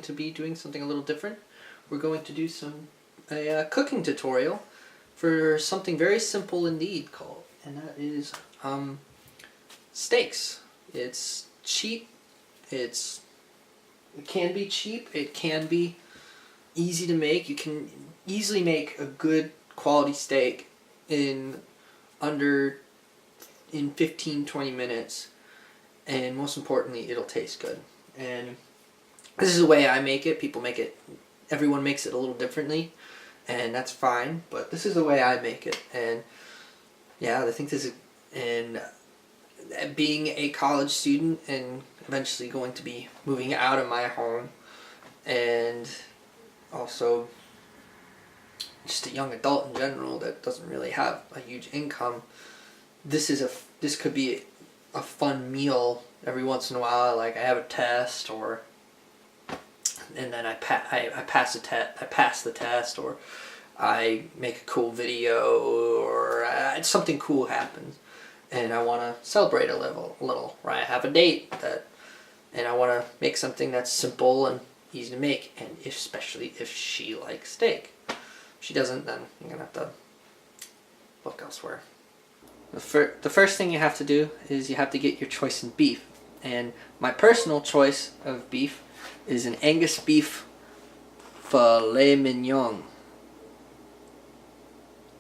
To be doing something a little different. We're going to do a cooking tutorial for something very simple indeed and that is steaks. It's cheap. It can be cheap. It can be easy to make. You can easily make a good quality steak in 15-20 minutes, and most importantly, it'll taste good. And this is the way I make it. Everyone makes it a little differently, and that's fine, but this is the way I make it. And yeah, I think this is, and being a college student and eventually going to be moving out of my home, and also just a young adult in general that doesn't really have a huge income, this could be a fun meal every once in a while. Like I have a test, and then I pass the test, or I make a cool video, or something cool happens, and I want to celebrate a little. Or I have a date and I want to make something that's simple and easy to make, and especially if she likes steak. If she doesn't, then you're gonna have to look elsewhere. The first thing you have to do is you have to get your choice in beef, and my personal choice of beef is an Angus beef filet mignon.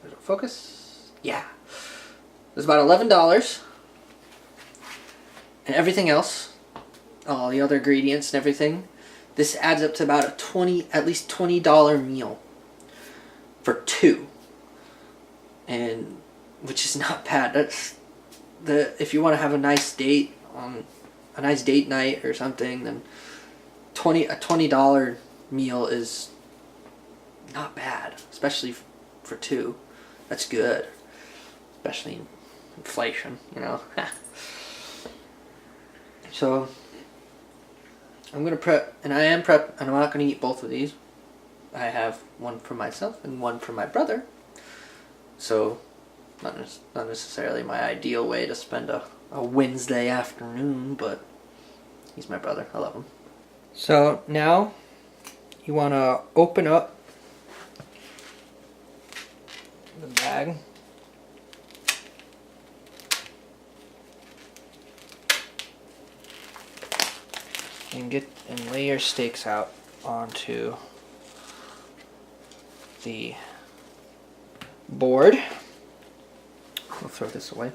Does it focus? Yeah. It's about $11, and everything else, all the other ingredients and everything, this adds up to about at least $20 meal for two, and which is not bad. That's if you want to have a nice date night or something, then a $20 meal is not bad, especially for two. That's good, especially in inflation, you know. So I'm gonna prep, and I am prep, and I'm not gonna eat both of these. I have one for myself and one for my brother. So not necessarily my ideal way to spend a Wednesday afternoon, but he's my brother. I love him. So now you want to open up the bag. And lay your steaks out onto the board. I'll throw this away.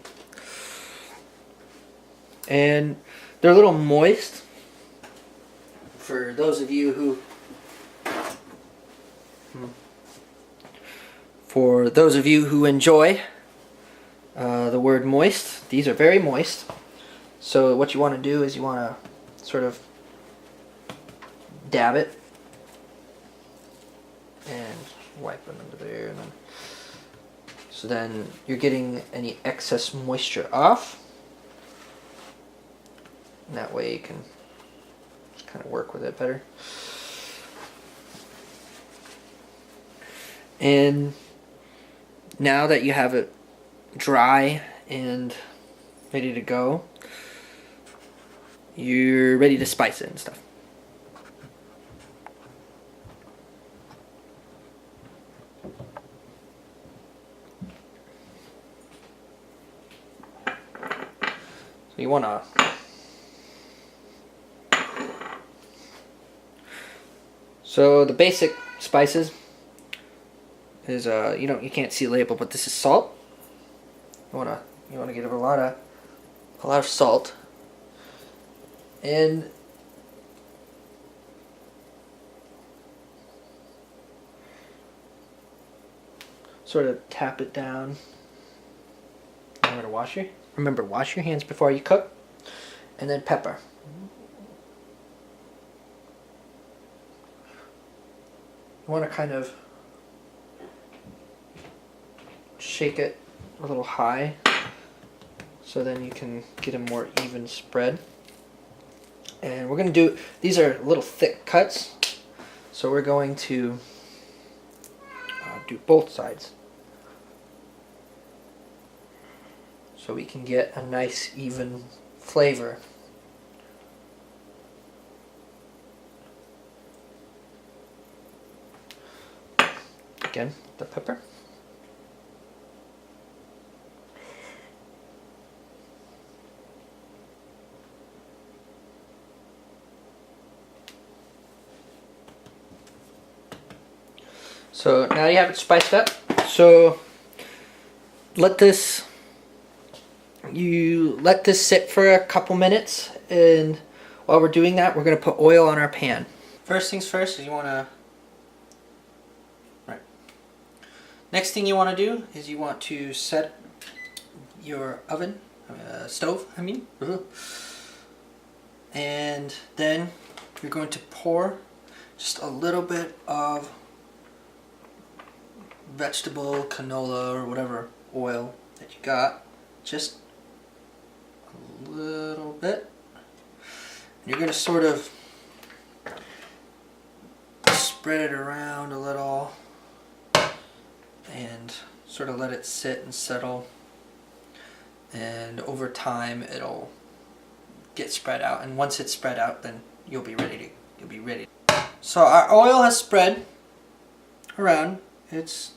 And they're a little moist. For those of you who enjoy the word moist, these are very moist. So what you want to do is you want to sort of dab it and wipe them into there, and then so then you're getting any excess moisture off. And that way you can just kind of work with it better. And now that you have it dry and ready to go, you're ready to spice it and stuff. So you want to the basic spices is you can't see the label, but this is salt. You wanna give it a lot of salt. And sort of tap it down. Remember, wash your hands before you cook. And then pepper. You want to kind of shake it a little high so then you can get a more even spread. And we're going to do, these are little thick cuts, so we're going to do both sides so we can get a nice even flavor. Again, the pepper. So now you have it spiced up. So let this sit for a couple minutes, and while we're doing that, we're going to put oil on our pan. First things first is you want to next thing you want to do is you want to set your oven, stove, I mean. And then you're going to pour just a little bit of vegetable, canola, or whatever oil that you got. Just a little bit. And you're going to sort of spread it around a little and sort of let it sit and settle, and over time it'll get spread out, and once it's spread out then you'll be ready. So our oil has spread around. It's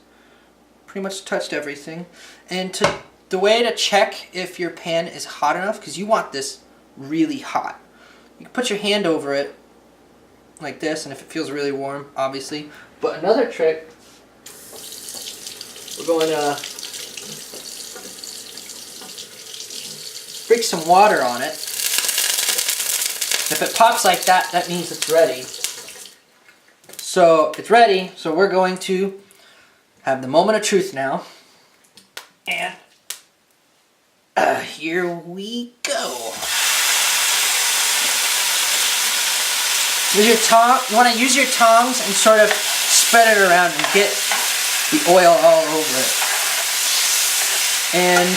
pretty much touched everything. And the way to check if your pan is hot enough, because you want this really hot, you can put your hand over it like this, and if it feels really warm, obviously. But another trick, we're going to sprinkle some water on it. If it pops like that, that means it's ready. So it's ready, so we're going to have the moment of truth now. And here we go. With your you want to use your tongs and sort of spread it around and get the oil all over it. And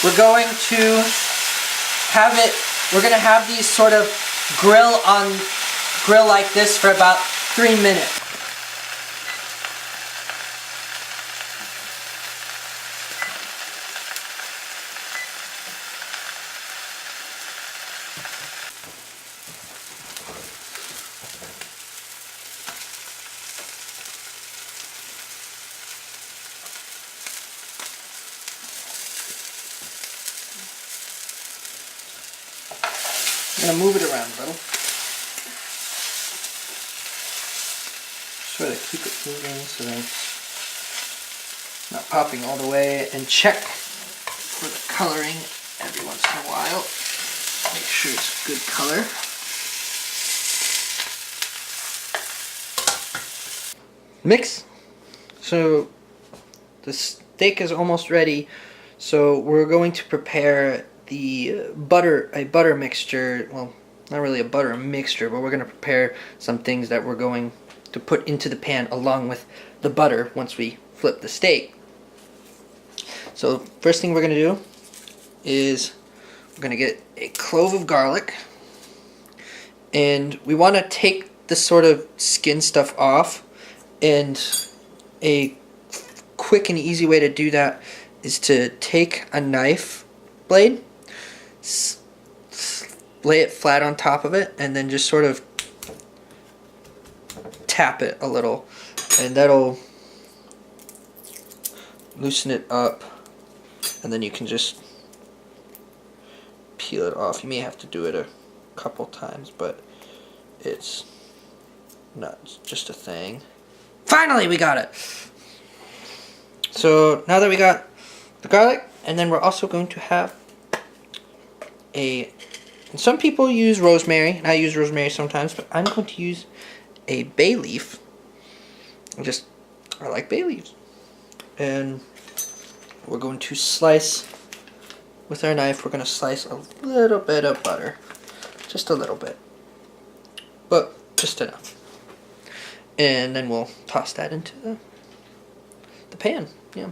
we're going to have these sort of grill like this for about 3 minutes. I'm going to move it around a little. Sort of keep it moving so that it's not popping all the way, and check for the coloring every once in a while. Make sure it's a good color. Mix. So the steak is almost ready, so we're going to prepare a butter mixture. Well, not really a butter mixture, but we're going to prepare some things that we're going to put into the pan along with the butter once we flip the steak. So first thing we're going to do is we're going to get a clove of garlic, and we want to take the sort of skin stuff off, and a quick and easy way to do that is to take a knife blade, lay it flat on top of it, and then just sort of tap it a little, and that'll loosen it up, and then you can just peel it off. You may have to do it a couple times, but it's not just a thing. Finally, we got it! So now that we got the garlic, and then we're also going to have and some people use rosemary, and I use rosemary sometimes, but I'm going to use a bay leaf. I like bay leaves. And we're going to slice, with our knife, we're going to slice a little bit of butter. Just a little bit. But just enough. And then we'll toss that into the pan. Yeah.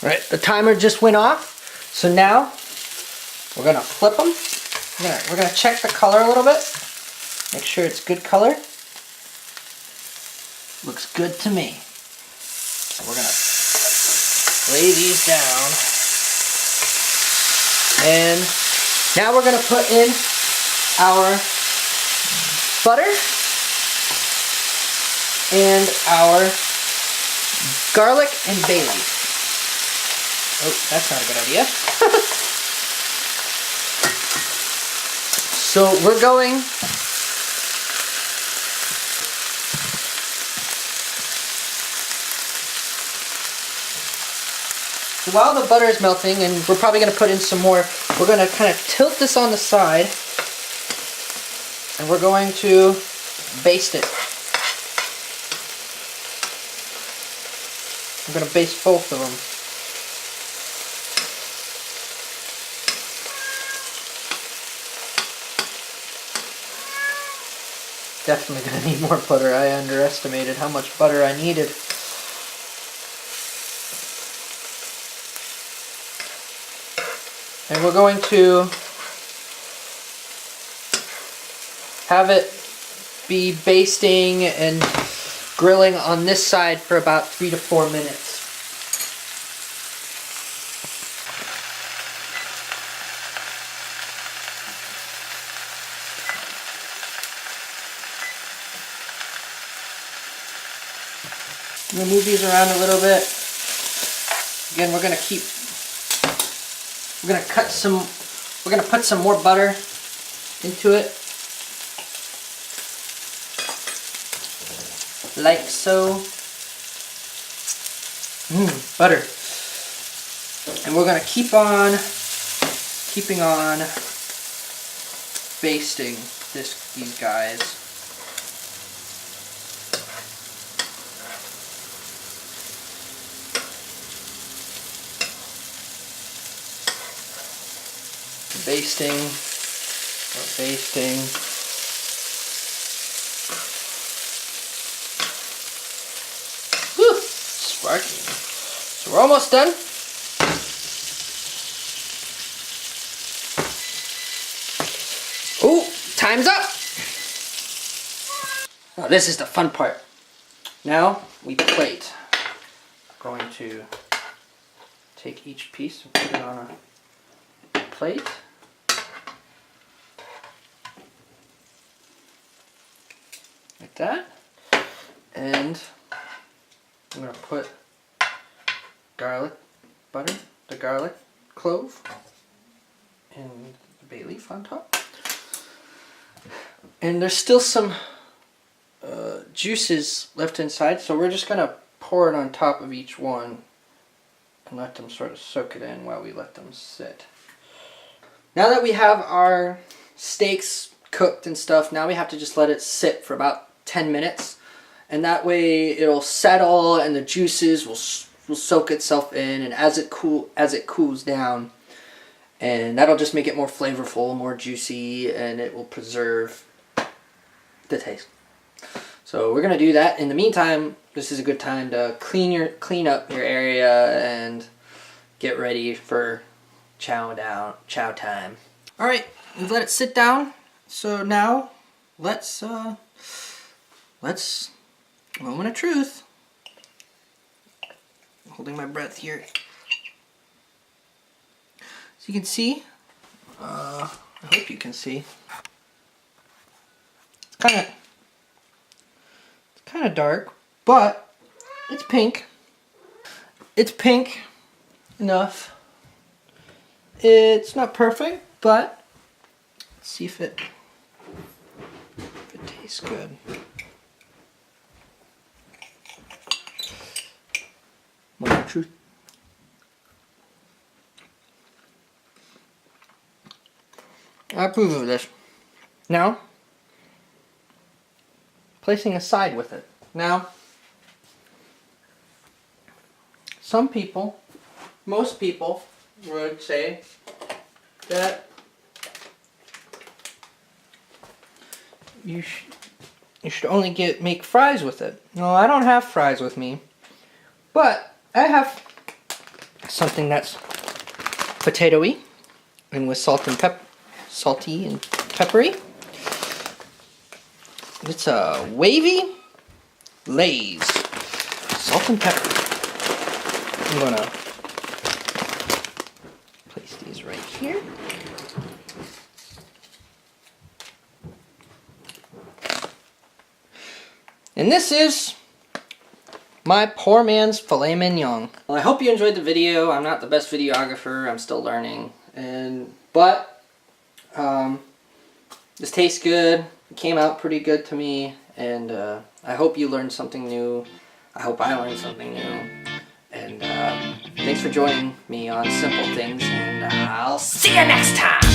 Alright, the timer just went off, so now we're going to flip them. We're going to check the color a little bit, make sure it's good color. Looks good to me. So we're going to lay these down. And now we're going to put in our butter and our garlic and bay leaf. Oh, that's not a good idea. So we're going while the butter is melting, and we're probably going to put in some more, we're going to kind of tilt this on the side, and we're going to baste it. I'm going to baste both of them. Definitely going to need more butter. I underestimated how much butter I needed. And we're going to have it be basting and grilling on this side for about 3 to 4 minutes. I'm going to move these around a little bit. Again, we're going to put some more butter into it. Like so. Butter. And we're going to keeping on basting these guys. Basting. Whew, sparkling. So we're almost done. Oh, time's up. Now this is the fun part. Now we plate. I'm going to take each piece and put it on a plate. Like that. And I'm going to put garlic butter, the garlic clove, and the bay leaf on top. And there's still some juices left inside, so we're just going to pour it on top of each one and let them sort of soak it in while we let them sit. Now that we have our steaks cooked and stuff, now we have to just let it sit for about 10 minutes, and that way it'll settle and the juices will soak itself in, and as it cools down, and that'll just make it more flavorful, more juicy, and it will preserve the taste. So we're gonna do that. In the meantime, this is a good time to clean up your area and get ready for chow time. All right, we've let it sit down. So now let's moment of truth. I'm holding my breath here. So you can see, I hope you can see. kind of dark, but it's pink. It's pink enough. It's not perfect, but let's see if it tastes good. Moment of truth. I approve of this. Now, placing a side with it. Now, some people, most people would say that you should only make fries with it. No, I don't have fries with me, but I have something that's potatoey and with salty and peppery. It's a wavy Lay's salt and pepper. I'm gonna place these right here. And this is my poor man's filet mignon. Well, I hope you enjoyed the video. I'm not the best videographer. I'm still learning. But this tastes good. It came out pretty good to me. And I hope you learned something new. I hope I learned something new. And thanks for joining me on Simple Things. And I'll see you next time.